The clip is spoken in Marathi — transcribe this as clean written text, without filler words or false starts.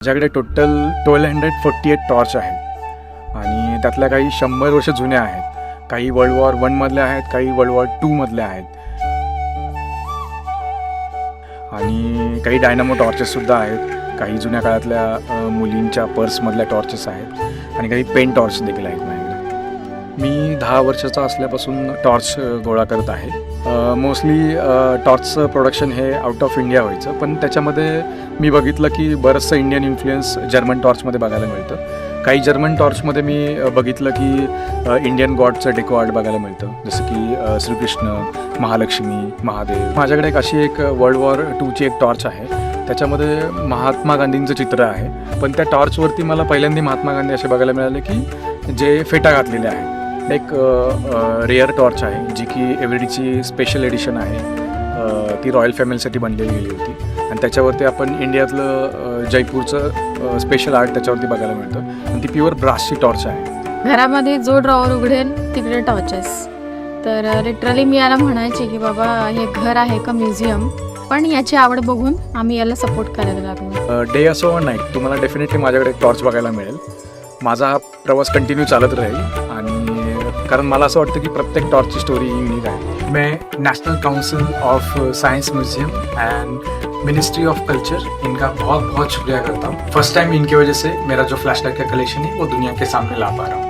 माझ्याकडे टोटल 1248 टॉर्च आहेत आणि त्यातल्या काही 100 वर्ष जुन्या आहेत. काही वर्ल्ड वॉर 1 मधल्या आहेत, काही वर्ल्ड वॉर 2 मधल्या आहेत आणि काही डायनामो टॉर्चेससुद्धा आहेत. काही जुन्या काळातल्या मुलींच्या पर्समधल्या टॉर्चेस आहेत आणि काही पेन टॉर्च देखील आहेत माझ्याकडे. मी 10 वर्षाचा असल्यापासून टॉर्च गोळा करत आहे. मोस्टली टॉर्चचं प्रोडक्शन हे आउट ऑफ इंडिया व्हायचं, पण त्याच्यामध्ये मी बघितलं की बरंचसं इंडियन इन्फ्लुएन्स जर्मन टॉर्चमध्ये बघायला मिळतं. काही जर्मन टॉर्चमध्ये मी बघितलं की इंडियन गॉडचं डेको आर्ट बघायला मिळतं, जसं की श्रीकृष्ण, महालक्ष्मी, महादेव. माझ्याकडे एक वर्ल्ड वॉर 2ची एक टॉर्च आहे. त्याच्यामध्ये महात्मा गांधींचं चित्र आहे, पण त्या टॉर्चवरती मला पहिल्यांदा महात्मा गांधी असे बघायला मिळाले की जे फेटा घातलेले आहे. एक रेअर टॉर्च आहे जी की एव्हरीडीची स्पेशल एडिशन आहे. ती रॉयल फॅमिलीसाठी बनलेली गेली होती आणि त्याच्यावरती आपण इंडियातलं जयपूरचं स्पेशल आर्ट त्याच्यावरती बघायला मिळतं आणि ती प्युअर ब्रासची टॉर्च आहे. घरामध्ये जो ड्रॉवर उघडेल तिकडे टॉर्चेस. तर लिटरली मी याला म्हणायचे की बाबा हे घर आहे का म्युझियम, पण याची आवड बघून आम्ही याला सपोर्ट करायला लागलो. डे असो व नाईट तुम्हाला डेफिनेटली माझ्याकडे एक टॉर्च बघायला मिळेल. माझा हा प्रवास कंटिन्यू चालत राहील आणि कारण मला असं वाटतं की प्रत्येक टॉर्चची स्टोरी युनिक आहे. मैं national council of science museum end ministry of culture इनका बहुत बहुत शुक्रिया करता हूँ. फर्स्ट टाइम इनकी वजह से मेरा जो फ्लैशलाइट का कलेक्शन है वो दुनिया के सामने ला पा रहा हूँ.